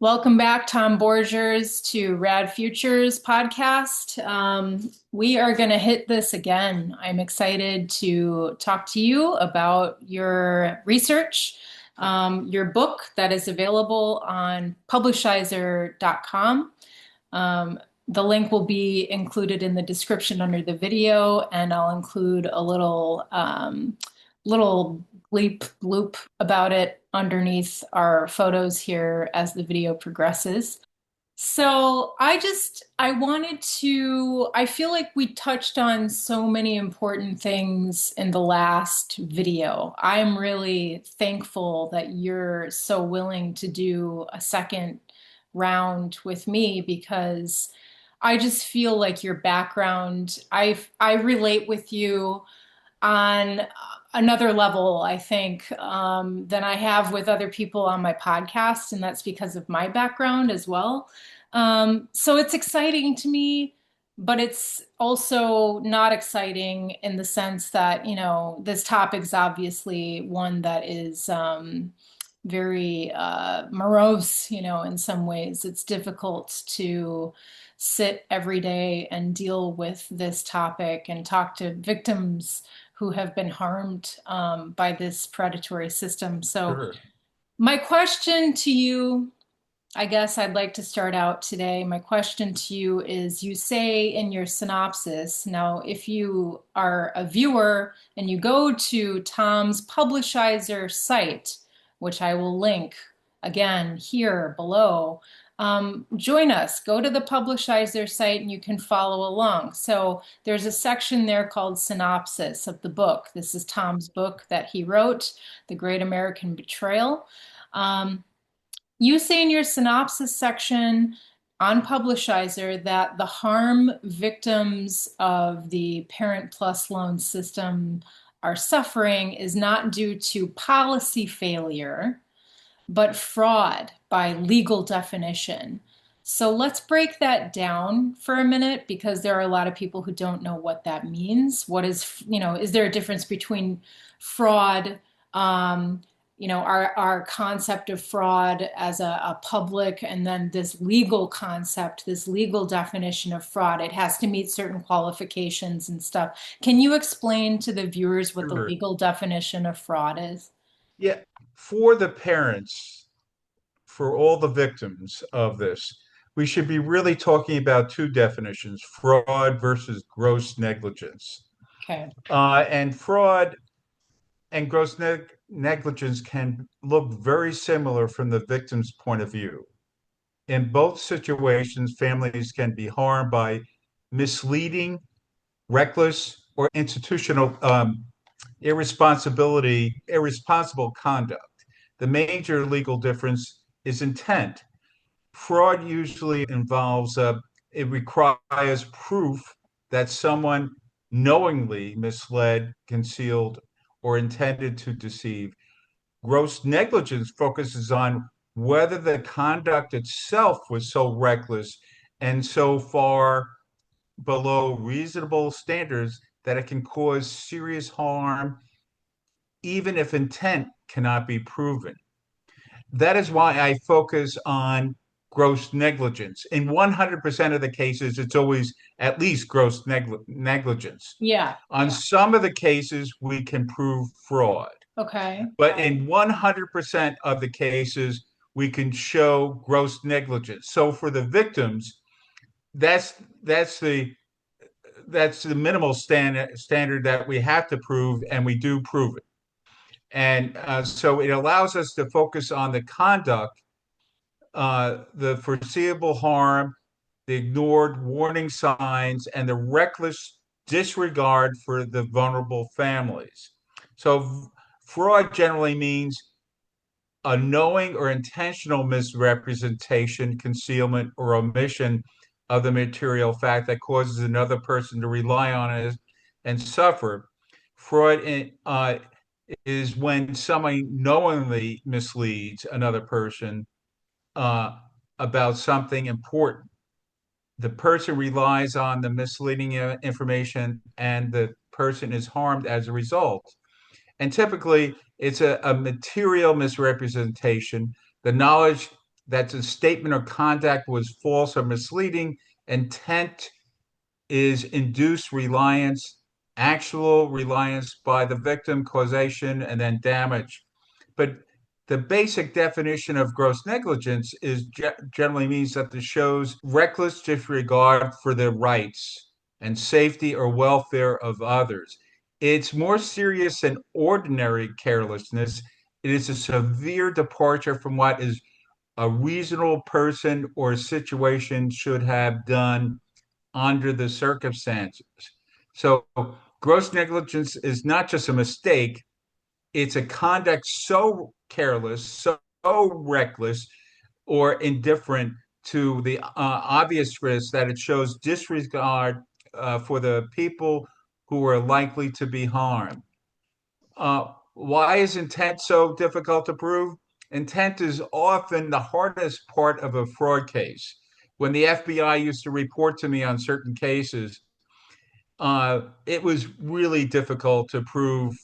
Welcome back, Tom Borgers, to Rad Futures podcast. We are going to hit this again. I'm excited to talk to you about your research, your book that is available on publishizer.com. The link will be included in the description under the video, and I'll include a little bleep bloop about it underneath our photos here as the video progresses. So I feel like we touched on so many important things in the last video. I'm really thankful that you're so willing to do a second round with me because I just feel like your background, I relate with you on another level, I think, than I have with other people on my podcast, and that's because of my background as well. So it's exciting to me, but it's also not exciting in the sense that, this topic's obviously one that is very morose, in some ways. It's difficult to sit every day and deal with this topic and talk to victims who have been harmed by this predatory system. So, Sure. my question to you, I guess I'd like to start out today. My question to you is, you say in your synopsis, now, if you are a viewer and you go to Tom's Publishizer site, which I will link again here below, join us. Go to the Publishizer site and you can follow along. So there's a section there called Synopsis of the book. This is Tom's book that he wrote, The Great American Betrayal. Um, you say in your synopsis section on Publishizer that the harm victims of the Parent Plus loan system are suffering is not due to policy failure, but fraud by legal definition. So let's break that down for a minute because there are a lot of people who don't know what that means. Is there a difference between fraud, our concept of fraud as a public, and then this legal concept, this legal definition of fraud? It has to meet certain qualifications and stuff. Can you explain to the viewers what the Sure. legal definition of fraud is? Yeah, for the parents, for all the victims of this, we should be really talking about two definitions, fraud versus gross negligence. Okay. And fraud and negligence can look very similar from the victim's point of view. In both situations, families can be harmed by misleading, reckless, or institutional irresponsible conduct. The major legal difference is intent. Fraud usually involves, it requires proof that someone knowingly misled, concealed, or intended to deceive. Gross negligence focuses on whether the conduct itself was so reckless and so far below reasonable standards that it can cause serious harm, even if intent cannot be proven. That is why I focus on gross negligence. In 100% of the cases, it's always at least gross negligence. Yeah. On some of the cases, we can prove fraud. Okay. But in 100% of the cases, we can show gross negligence. So for the victims, that's that's the that's the minimal standard that we have to prove, and we do prove it. And so it allows us to focus on the conduct, the foreseeable harm, the ignored warning signs, and the reckless disregard for the vulnerable families. So fraud generally means a knowing or intentional misrepresentation, concealment, or omission of the material fact that causes another person to rely on it and suffer. Fraud is when somebody knowingly misleads another person uh, about something important. The person relies on the misleading information, and the person is harmed as a result. And typically, it's a material misrepresentation. The knowledge that the statement or conduct was false or misleading. Intent is induced reliance, actual reliance by the victim, causation, and then damage. But the basic definition of gross negligence is generally means that the shows reckless disregard for the rights and safety or welfare of others. It's more serious than ordinary carelessness. It is a severe departure from what is a reasonable person or situation should have done under the circumstances. So, gross negligence is not just a mistake, it's a conduct so careless, so reckless, or indifferent to the obvious risk that it shows disregard for the people who are likely to be harmed. Why is intent so difficult to prove? Intent is often the hardest part of a fraud case. When the FBI used to report to me on certain cases, it was really difficult to prove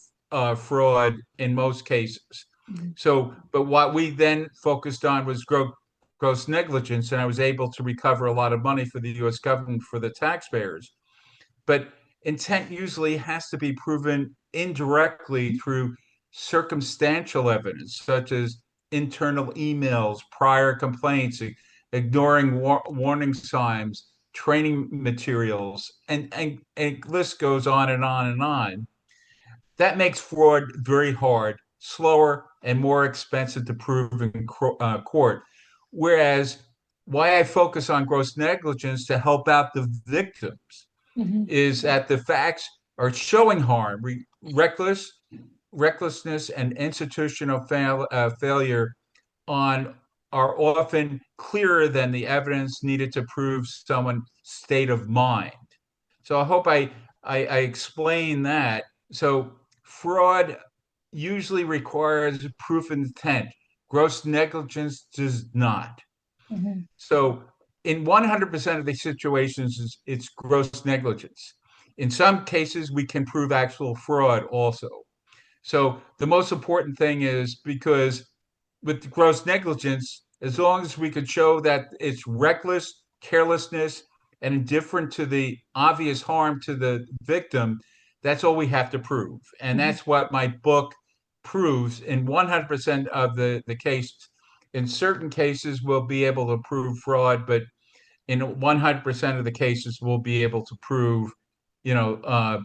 fraud in most cases. Mhm. So, but what we then focused on was gross negligence, and I was able to recover a lot of money for the U.S. government, for the taxpayers. But intent usually has to be proven indirectly through circumstantial evidence, such as internal emails, prior complaints, ignoring warning signs, training materials, and list goes on and on and on. That makes fraud very hard, slower, and more expensive to prove in court. Whereas, why I focus on gross negligence to help out the victims Mhm. is that the facts are showing harm, recklessness, and institutional failure on are often clearer than the evidence needed to prove someone's state of mind. So I hope I explain that. So fraud usually requires proof of intent. Gross negligence does not. Mhm. So in 100% of the situations, it's gross negligence. In some cases, we can prove actual fraud also. So the most important thing is because with gross negligence, as long as we could show that it's reckless, carelessness, and indifferent to the obvious harm to the victim, that's all we have to prove. And Mhm. that's what my book proves in 100% of the cases. In certain cases, we'll be able to prove fraud, but in 100% of the cases, we'll be able to prove, you know,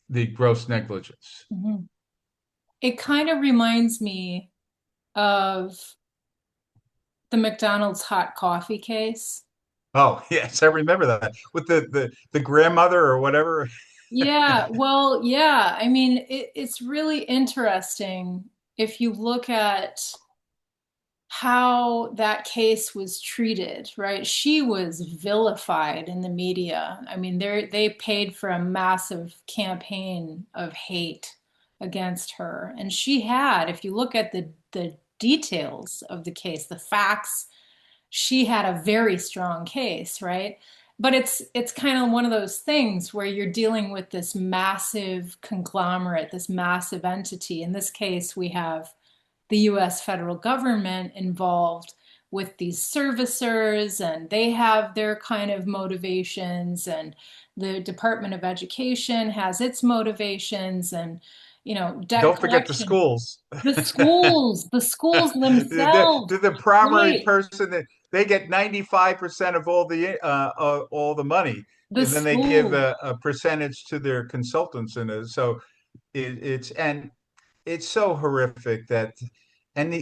the gross negligence. Mhm. It kind of reminds me of the McDonald's hot coffee case. Oh, yes, I remember that with the grandmother or whatever. Yeah, well, yeah. I mean, it's really interesting if you look at how that case was treated, right? She was vilified in the media. I mean, they paid for a massive campaign of hate against her. And she had, if you look at the details of the case, the facts, she had a very strong case, right? But it's kind of one of those things where you're dealing with this massive conglomerate, this massive entity. In this case, we have the US federal government involved with these servicers, and they have their kind of motivations, and the Department of Education has its motivations, and debt Don't forget the collection. schools. The schools themselves. The primary Right. person that they get 95% of all the money, The and then they give schools. a percentage to their consultants, and so it's so horrific that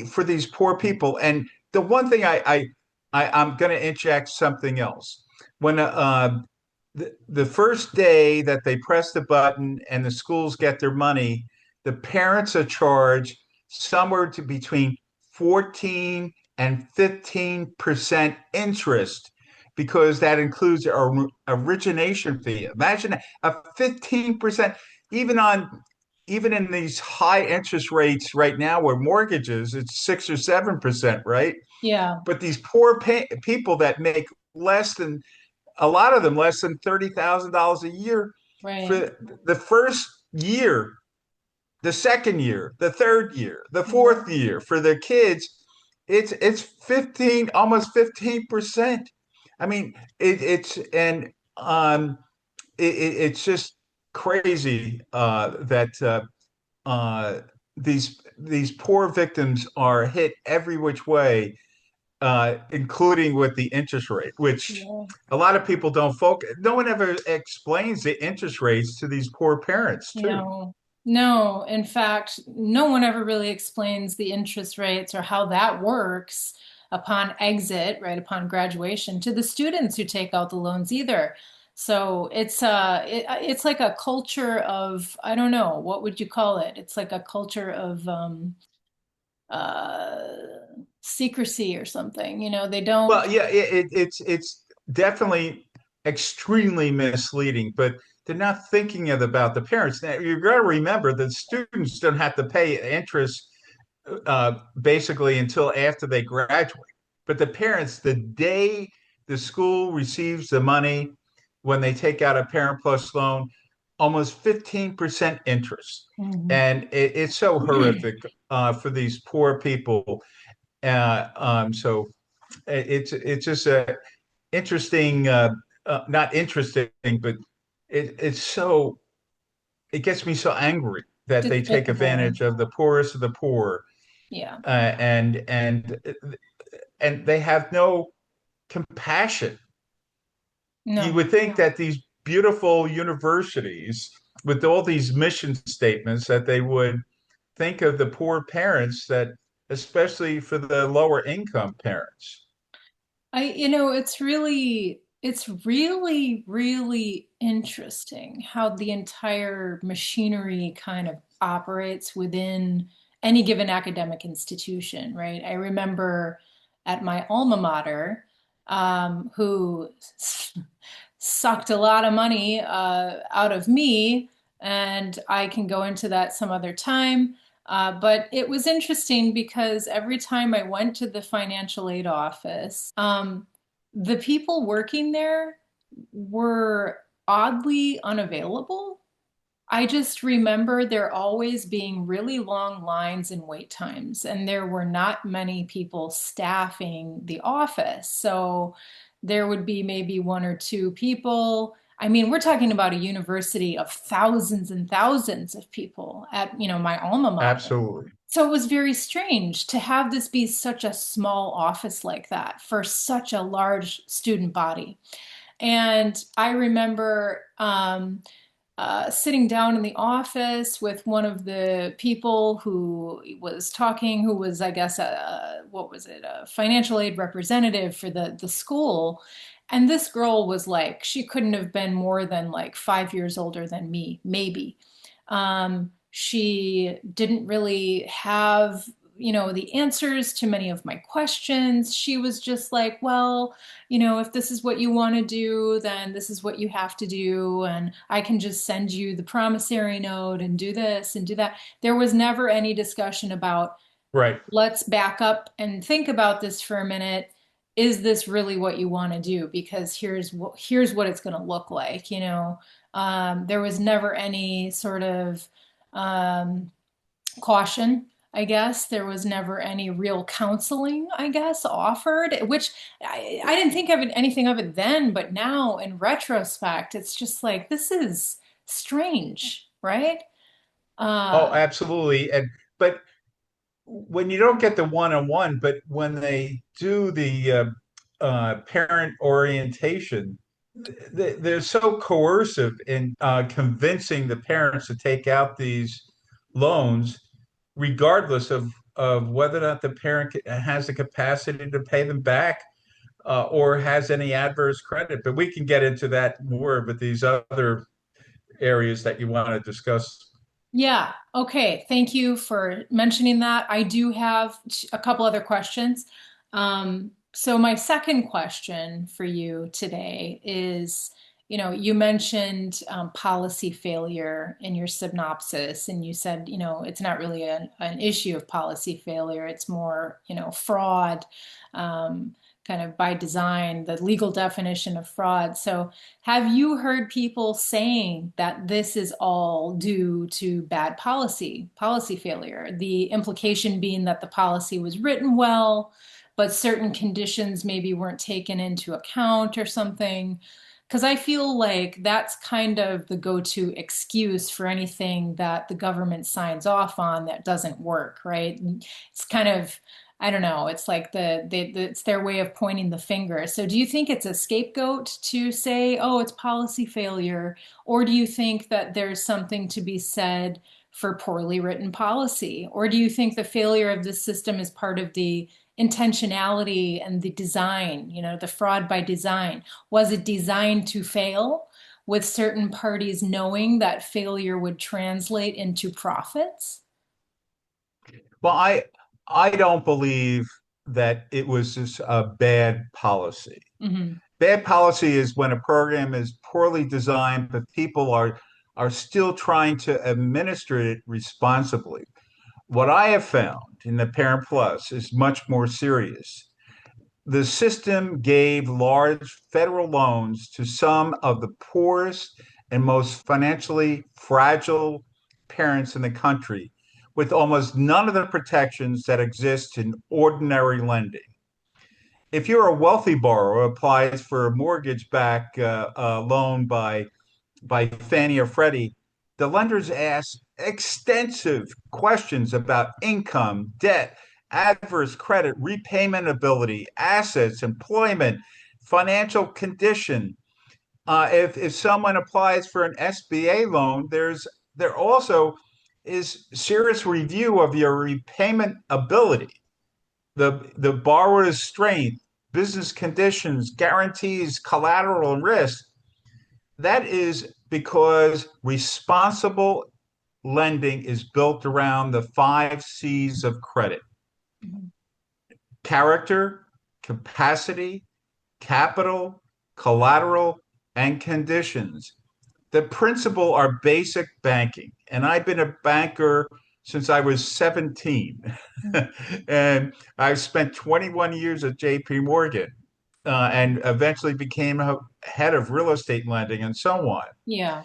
for these poor people. And the one thing I'm going to inject something else. When the first day that they press the button and the schools get their money, the parents are charged somewhere to between 14 and 15% interest because that includes our origination fee. Imagine a 15%, even on even in these high interest rates right now where mortgages, it's 6 or 7%, right? Yeah, But these poor people that make less than a lot of them less than $30,000 a year right. for the first year, the second year, the third year, the Yeah. fourth year for their kids. it's 15, almost 15%. I mean, it's and it's just crazy that uh, these poor victims are hit every which way, including with the interest rate, which Yeah. a lot of people don't focus. No one ever explains the interest rates to these poor parents too. No, no. In fact, no one ever really explains the interest rates or how that works upon exit, right, upon graduation to the students who take out the loans either. So it's like a culture of, I don't know, what would you call it? It's like a culture of uh secrecy or something. They don't. Well, yeah, it's definitely extremely misleading, but they're not thinking about the parents. Now, you've got to remember that students don't have to pay interest basically until after they graduate. But the parents, the day the school receives the money, when they take out a Parent Plus loan, almost 15% interest. Mhm. And it's so horrific for these poor people. So it's just a interesting, not interesting, but it's so, it gets me so angry that they take Despicable. advantage of the poorest of the poor, Yeah. uh, and and and they have no compassion. You No. would think that these beautiful universities, with all these mission statements, that they would think of the poor parents, that especially for the lower income parents. It's really, really interesting how the entire machinery kind of operates within any given academic institution, right? I remember at my alma mater, who sucked a lot of money out of me, and I can go into that some other time. But it was interesting because every time I went to the financial aid office, the people working there were oddly unavailable. I just remember there always being really long lines and wait times, and there were not many people staffing the office. So there would be maybe one or two people. I mean, we're talking about a university of thousands and thousands of people at, my alma mater. Absolutely. So it was very strange to have this be such a small office like that for such a large student body. And I remember sitting down in the office with one of the people who was talking, who was, I guess, what was it, a financial aid representative for the school. And this girl was like, she couldn't have been more than like 5 years older than me, maybe. She didn't really have, the answers to many of my questions. She was just like, well, if this is what you want to do, then this is what you have to do. And I can just send you the promissory note and do this and do that. There was never any discussion about, Right. let's back up and think about this for a minute. Is this really what you want to do? Because here's what it's going to look like. There was never any sort of um, caution, I guess. There was never any real counseling, I guess, offered, which I didn't think of anything of it then, but now in retrospect, it's just like, this is strange, right? Oh, Uh, absolutely. And but when you don't get the one-on-one, but when they do the parent orientation, they're so coercive in convincing the parents to take out these loans, regardless of whether or not the parent has the capacity to pay them back, or has any adverse credit. But we can get into that more with these other areas that you want to discuss. yeah, okay. Thank you for mentioning that. I do have a couple other questions. So my second question for you today is you mentioned policy failure in your synopsis, and you said, it's not really an issue of policy failure. It's more, fraud, um, kind of by design, the legal definition of fraud. So, have you heard people saying that this is all due to bad policy failure? The implication being that the policy was written well, but certain conditions maybe weren't taken into account or something. Because I feel like that's kind of the go-to excuse for anything that the government signs off on that doesn't work, right? It's kind of, I don't know, it's like it's their way of pointing the finger. So do you think it's a scapegoat to say, oh, it's policy failure? Or do you think that there's something to be said for poorly written policy? Or do you think the failure of the system is part of the intentionality and the design, the fraud by design? Was it designed to fail with certain parties knowing that failure would translate into profits? Well, I don't believe that it was just a bad policy. Hmm. Bad policy is when a program is poorly designed, but people are still trying to administer it responsibly. What I have found in the Parent Plus is much more serious. The system gave large federal loans to some of the poorest and most financially fragile parents in the country with almost none of the protections that exist in ordinary lending. If you're a wealthy borrower who applies for a mortgage back loan by Fannie or Freddie, the lenders ask extensive questions about income, debt, adverse credit, repayment ability, assets, employment, financial condition. If someone applies for an SBA loan, there also is serious review of your repayment ability, the borrower's strength, business conditions, guarantees, collateral, and risk. That is because responsible lending is built around the five C's of credit: character, capacity, capital, collateral, and conditions. The principle are basic banking. And I've been a banker since I was 17. And I spent 21 years at JPMorgan and eventually became a head of real estate lending and so on. Yeah.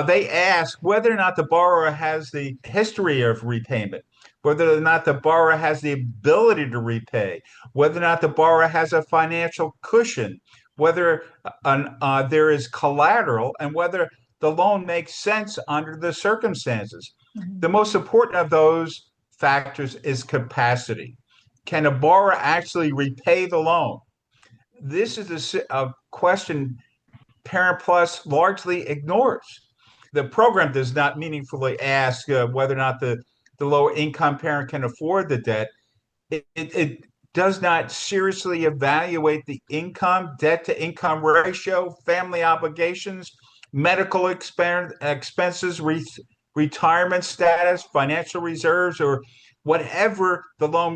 They ask whether or not the borrower has the history of repayment, whether or not the borrower has the ability to repay, whether or not the borrower has a financial cushion, whether there is collateral, and whether the loan makes sense under the circumstances. Mhm. The most important of those factors is capacity. Can a borrower actually repay the loan? This is a question Parent Plus largely ignores. The program does not meaningfully ask whether or not the lower income parent can afford the debt. It does not seriously evaluate the income, debt to income ratio, family obligations, medical expenses, retirement status, financial reserves, or whatever the loan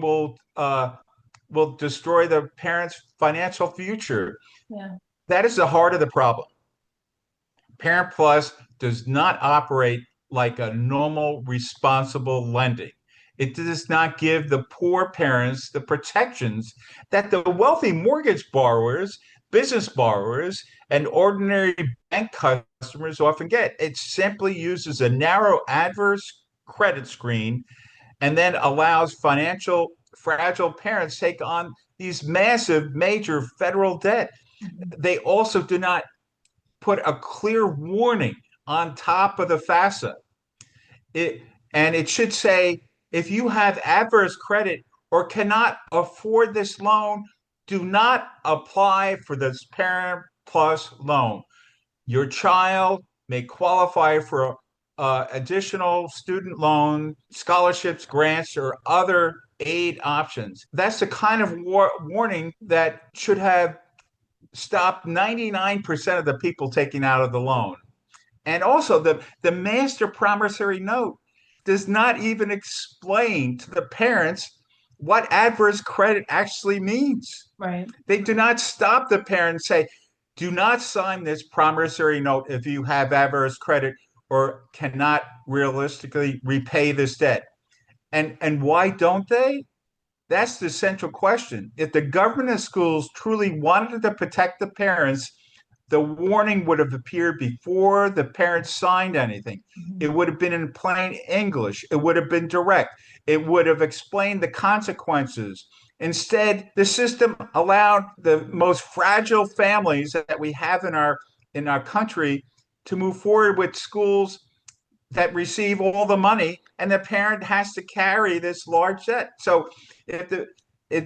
will destroy the parent's financial future. Yeah. That is the heart of the problem. Parent Plus does not operate like a normal, responsible lending. It does not give the poor parents the protections that the wealthy mortgage borrowers, business borrowers, and ordinary bank customers often get. It simply uses a narrow adverse credit screen and then allows financial fragile parents take on these massive major federal debt. Mhm. They also do not put a clear warning on top of the FAFSA. It and it should say if you have adverse credit or cannot afford this loan, do not apply for this Parent Plus loan. Your child may qualify for additional student loan, scholarships, grants, or other aid options. That's the kind of warning that should have stopped 99% of the people taking out of the loan. And also, the master promissory note does not even explain to the parents what adverse credit actually means. Right. They do not stop the parent and say, do not sign this promissory note if you have adverse credit or cannot realistically repay this debt. And why don't they? That's the central question. If the government of schools truly wanted to protect the parents, the warning would have appeared before the parents signed anything. It Mhm. would have been in plain English. It would have been direct. It would have explained the consequences. Instead, the system allowed the most fragile families that we have in our country to move forward with schools that receive all the money, and the parent has to carry this large debt. So if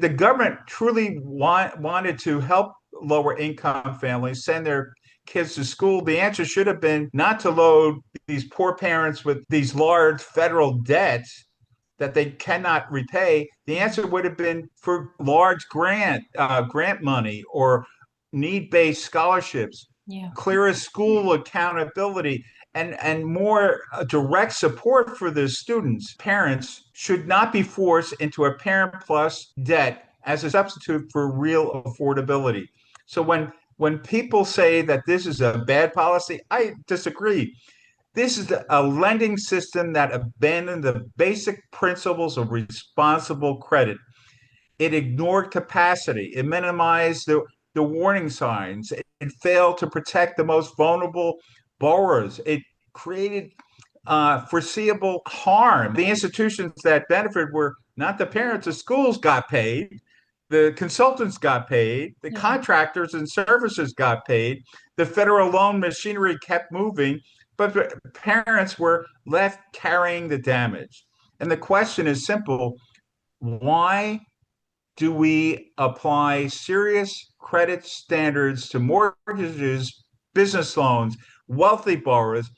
the government truly wanted to help lower income families send their kids to school, the answer should have been not to load these poor parents with these large federal debts that they cannot repay. The answer would have been for large grant money or need-based scholarships, Yeah. clearer school accountability, and more direct support for the students. Parents should not be forced into a parent plus debt as a substitute for real affordability. So when people say that this is a bad policy, I disagree. This is a lending system that abandoned the basic principles of responsible credit. It ignored capacity. It minimized the warning signs. It failed to protect the most vulnerable borrowers. It created foreseeable harm. The institutions that benefited were not the parents. The schools got paid. The consultants got paid. The Yeah. contractors and services got paid. The federal loan machinery kept moving, but the parents were left carrying the damage. And the question is simple: why do we apply serious credit standards to mortgages, business loans, wealthy borrowers,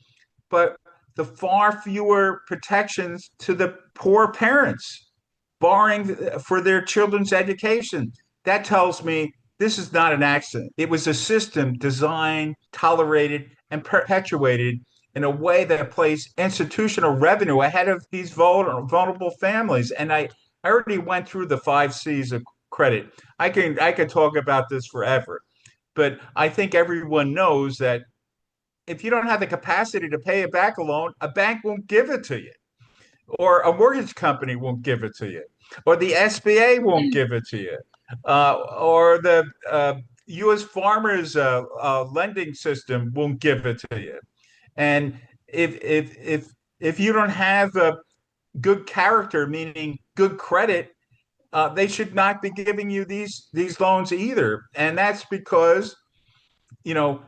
but the far fewer protections to the poor parents, borrowing for their children's education? That tells me this is not an accident. It was a system designed, tolerated, and perpetuated in a way that placed institutional revenue ahead of these vulnerable families. And I already went through the 5 C's of credit. I can talk about this forever, but I think everyone knows that if you don't have the capacity to pay back a loan, a bank won't give it to you, or a mortgage company won't give it to you, or the SBA won't give it to you, or the U.S. Farmers lending system won't give it to you. And if you don't have a good character, meaning good credit, they should not be giving you these loans either. And that's because, you know,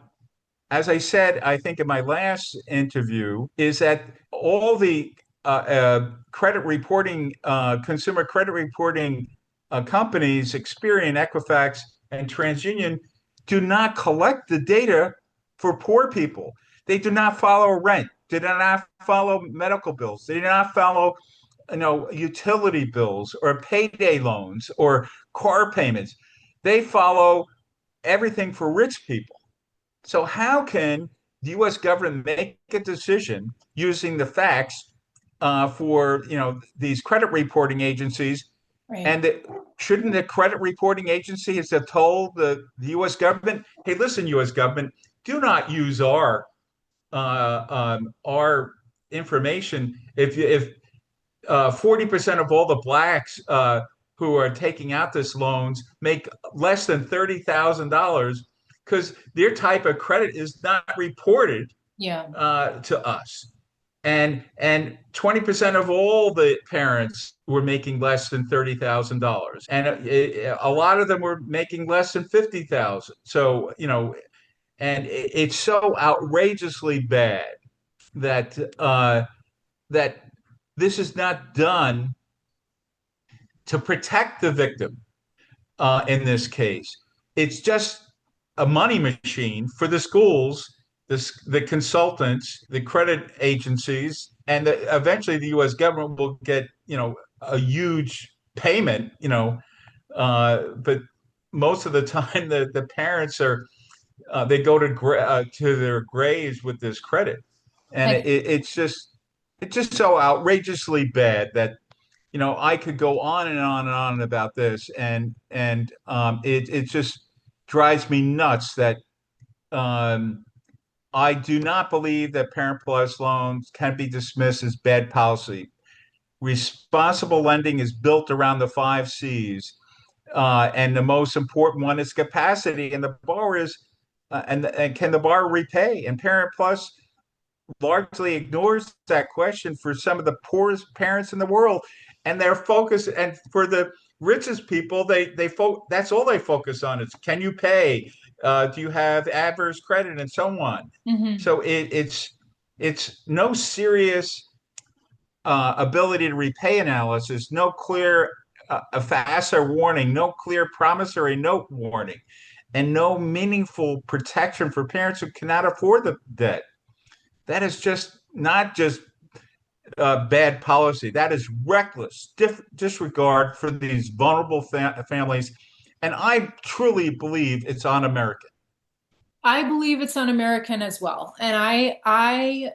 as I said, I think in my last interview, is that all the credit reporting, consumer credit reporting companies, Experian, Equifax, and TransUnion, do not collect the data for poor people. They do not follow rent. They do not follow medical bills. They do not follow, utility bills or payday loans or car payments. They follow everything for rich people. So how can the U.S. government make a decision using the facts for these credit reporting agencies? Right. And shouldn't the credit reporting agencies have told the U.S. government, "Hey, listen, U.S. government, do not use our information. If 40% of all the blacks who are taking out this loans make less than $30,000 because their type of credit is not reported Yeah. to us. And 20% of all the parents were making less than $30,000, and a lot of them were making less than 50,000. So and it's so outrageously bad that that this is not done to protect the victim in this case. It's just a money machine for the schools, the consultants, the credit agencies, and eventually the U.S. government will get, a huge payment, but most of the time the parents they go to their graves with this credit, and I, it's just so outrageously bad that I could go on and on and on about this, and it just drives me nuts that Um, I do not believe that Parent Plus loans can be dismissed as bad policy. Responsible lending is built around the five C's, and the most important one is capacity, and the borrower is, and can the borrower repay? And Parent Plus largely ignores that question for some of the poorest parents in the world, and their focus, and for the richest people, that's all they focus on is can you pay, do you have adverse credit, and so on. Hmm. So it's no serious ability to repay analysis, no clear a FASA warning, no clear promissory note warning, and no meaningful protection for parents who cannot afford the debt. That is just not just bad policy. That is reckless disregard for these vulnerable families. And I truly believe it's un-American. I believe it's un-American as well. And I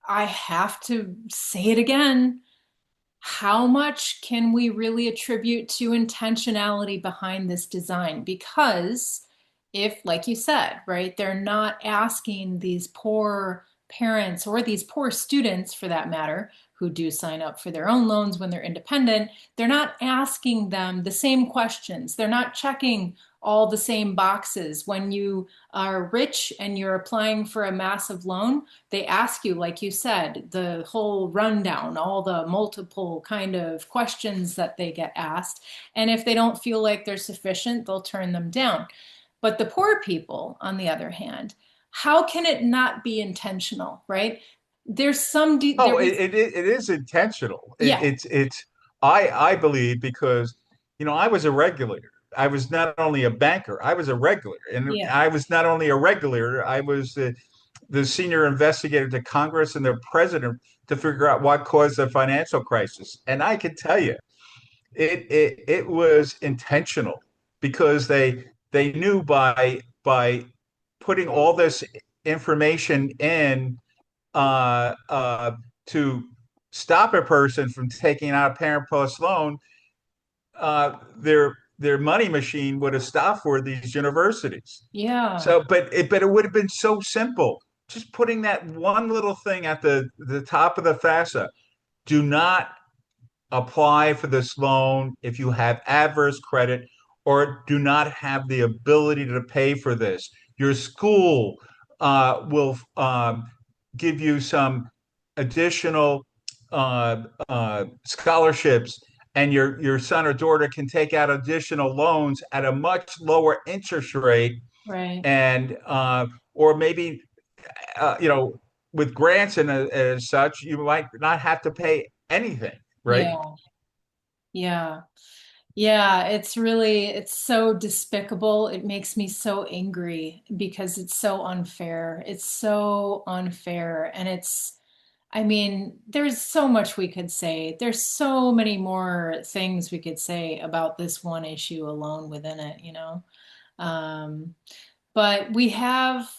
have to say it again. How much can we really attribute to intentionality behind this design? Because if, like you said, right, they're not asking these poor parents or these poor students for that matter, who do sign up for their own loans when they're independent, they're not asking them the same questions. They're not checking all the same boxes. When you are rich and you're applying for a massive loan, they ask you, like you said, the whole rundown, all the multiple kind of questions that they get asked. And if they don't feel like they're sufficient, they'll turn them down. But the poor people, on the other hand, how can it not be intentional, right? There's some, there Oh, is, it is intentional. yeah, It's I believe because I was a regulator. I was not only a banker, I was a regulator, and yeah, I was not only a regulator, I was the senior investigator to Congress and the president to figure out what caused the financial crisis. And I can tell you, it was intentional because they knew by putting all this information in to stop a person from taking out a Parent Plus loan, their money machine would have stopped for these universities. yeah, So, but it would have been so simple. Just putting that one little thing at the top of the FAFSA. Do not apply for this loan if you have adverse credit or do not have the ability to pay for this. Your school will give you some additional scholarships, and your son or daughter can take out additional loans at a much lower interest rate, right, and or maybe with grants and as such, you might not have to pay anything, right? yeah, yeah. Yeah, it's really, it's so despicable. It makes me so angry because it's so unfair. It's so unfair. And it's, I mean, there's so much we could say. There's so many more things we could say about this one issue alone within it, you know? Um, but we have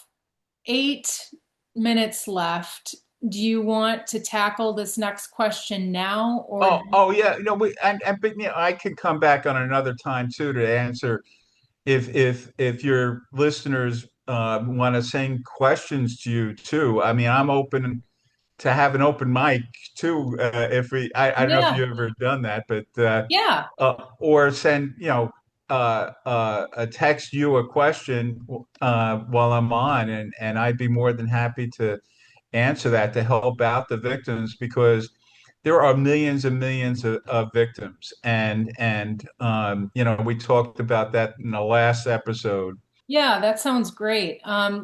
8 minutes left. Do you want to tackle this next question now or? Oh yeah, and but I could come back on another time too to answer if your listeners want to send questions to you too. I mean, I'm open to have an open mic too. If I don't know if Yeah, you've ever done that, but yeah. or send a text you a question while I'm on, and I'd be more than happy to answer that to help out the victims because there are millions and millions of victims, and we talked about that in the last episode. Yeah, that sounds great.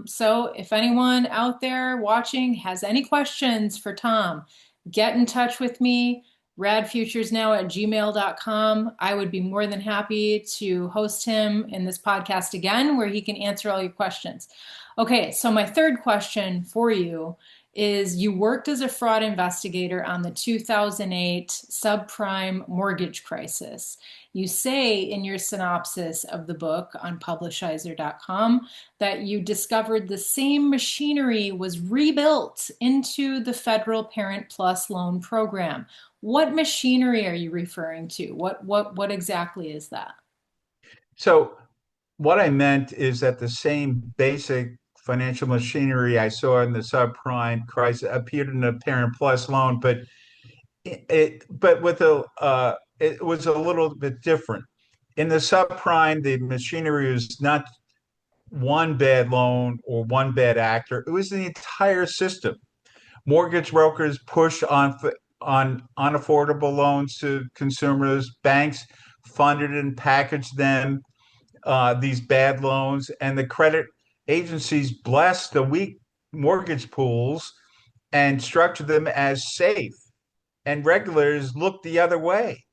So if anyone out there watching has any questions for Tom, get in touch with me, radfuturesnow@gmail.com. I would be more than happy to host him in this podcast again where he can answer all your questions. Okay, so my third question for you is you worked as a fraud investigator on the 2008 subprime mortgage crisis. You say in your synopsis of the book on publishizer.com that you discovered the same machinery was rebuilt into the federal Parent Plus loan program. What machinery are you referring to? What exactly is that? So what I meant is that the same basic financial machinery I saw in the subprime crisis appeared in the Parent Plus loan, but but with it was a little bit different. In the subprime, the machinery was not one bad loan or one bad actor. It was the entire system. Mortgage brokers push on unaffordable loans to consumers. Banks funded and packaged them these bad loans, and the credit agencies blessed the weak mortgage pools and structured them as safe. And regulators looked the other way.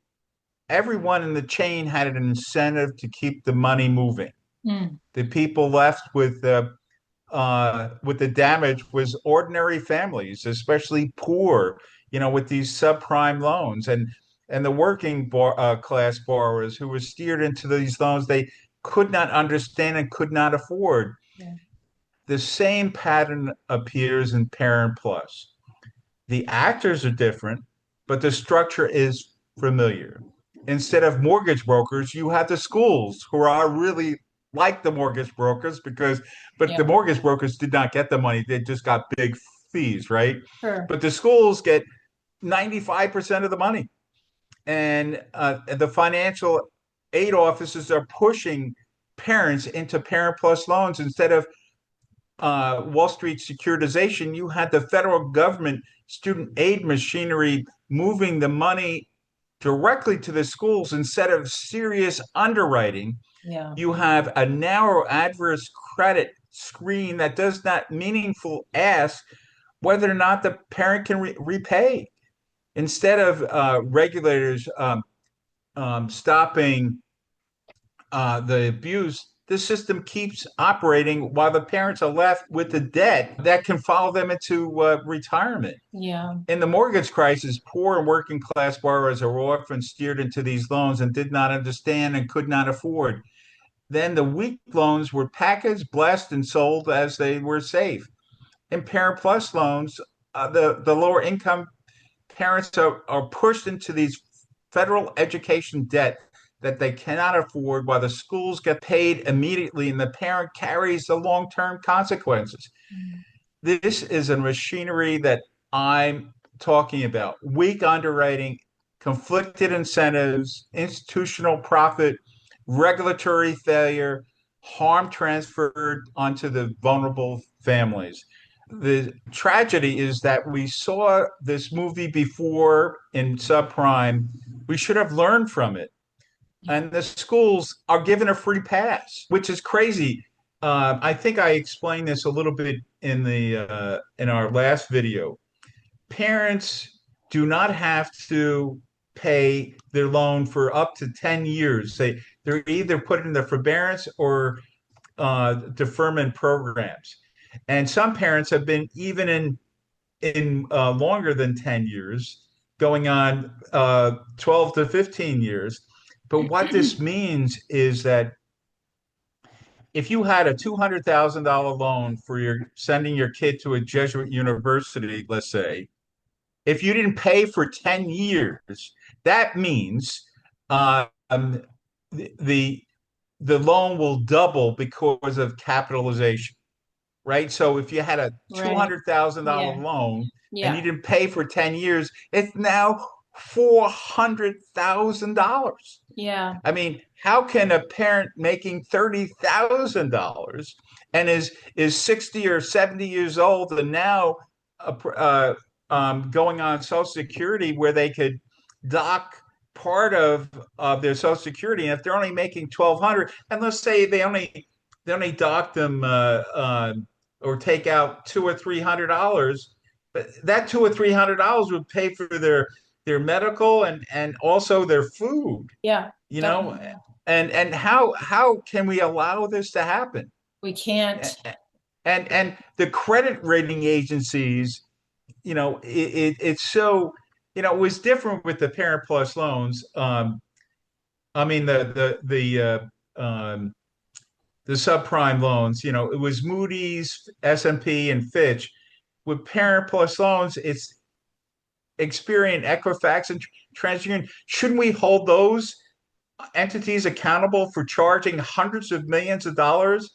Everyone in the chain had an incentive to keep the money moving. Mm. The people left with the damage was ordinary families, especially poor, with these subprime loans and the working class borrowers who were steered into these loans they could not understand and could not afford. Yeah. The same pattern appears in Parent Plus. The actors are different, but the structure is familiar. Instead of mortgage brokers, you have the schools who are really like the mortgage brokers but Yeah. the mortgage brokers did not get the money. They just got big fees, right? Sure. But the schools get 95% of the money. And the financial aid offices are pushing parents into Parent Plus loans instead of Wall Street securitization. You had the federal government student aid machinery moving the money directly to the schools instead of serious underwriting. Yeah. You have a narrow adverse credit screen that does not meaningful ask whether or not the parent can repay. Instead of regulators stopping the abuse, the system keeps operating while the parents are left with the debt that can follow them into retirement. Yeah. In the mortgage crisis, poor and working class borrowers are often steered into these loans and did not understand and could not afford. Then the weak loans were packaged, blessed, and sold as they were safe. In Parent Plus loans, the lower income parents are pushed into these federal education debt that they cannot afford while the schools get paid immediately and the parent carries the long-term consequences. Mm. This is a machinery that I'm talking about. Weak underwriting, conflicted incentives, institutional profit, regulatory failure, harm transferred onto the vulnerable families. The tragedy is that we saw this movie before in subprime. We should have learned from it. Yeah. And the schools are given a free pass, which is crazy. I think I explained this a little bit in our last video. Parents do not have to pay their loan for up to 10 years. They're either put in the forbearance or deferment programs. And some parents have been even in longer than 10 years, going on 12 to 15 years. But what this means is that if you had a $200,000 loan for your sending your kid to a Jesuit university, let's say, if you didn't pay for 10 years, that means the the loan will double because of capitalization, right? So if you had a Right. $200,000 Yeah. loan and you Yeah. didn't pay for 10 years, it's now $400,000. Yeah. I mean, how can a parent making $30,000 and is 60 or 70 years old and now going on Social Security where they could dock part of their Social Security, and if they're only making 1,200, and let's say they only dock them or take out $200 or $300, but that $200 or $300 would pay for their medical and also their food, Yeah. you know, Definitely. and how can we allow this to happen? We can't. And the credit rating agencies, it's so, it was different with the Parent Plus loans. I mean the subprime loans, it was Moody's, S&P, and Fitch. With Parent Plus loans, it's Experian, Equifax, and TransUnion. Shouldn't we hold those entities accountable for charging hundreds of millions of dollars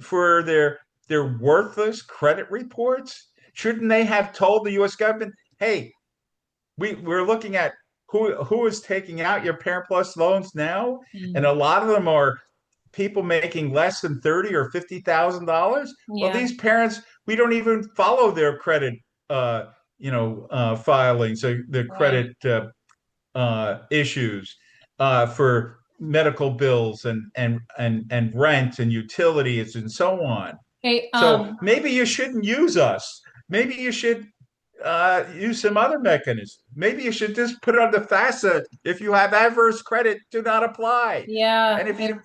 for their their worthless credit reports? Shouldn't they have told the U.S. government, hey, we're looking at who is taking out your Parent Plus loans now, and Mm. a lot of them are people making less than $30,000 or $50,000. Well, Yeah, these parents, we don't even follow their credit, filings, their right. credit issues for medical bills and rent and utilities and so on. Hey, So maybe you shouldn't use us. Maybe you should use some other mechanism. Maybe you should just put on the FAFSA. If you have adverse credit, do not apply. yeah, And if you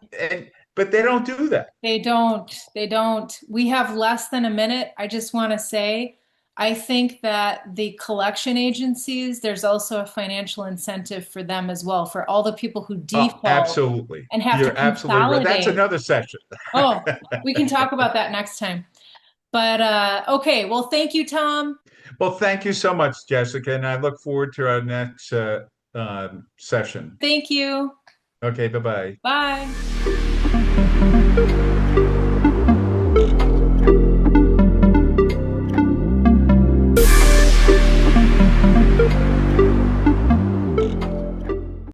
but they don't do that. they don't. They don't. We have less than a minute. I just want to say, I think that the collection agencies, there's also a financial incentive for them as well, for all the people who Oh, default absolutely. and have to You're absolutely right. That's consolidate. another session. Oh, we can talk about that next time. But okay, well, thank you, Tom. Well, thank you so much, Jessica, and I look forward to our next session. Thank you. Okay, bye bye. Bye.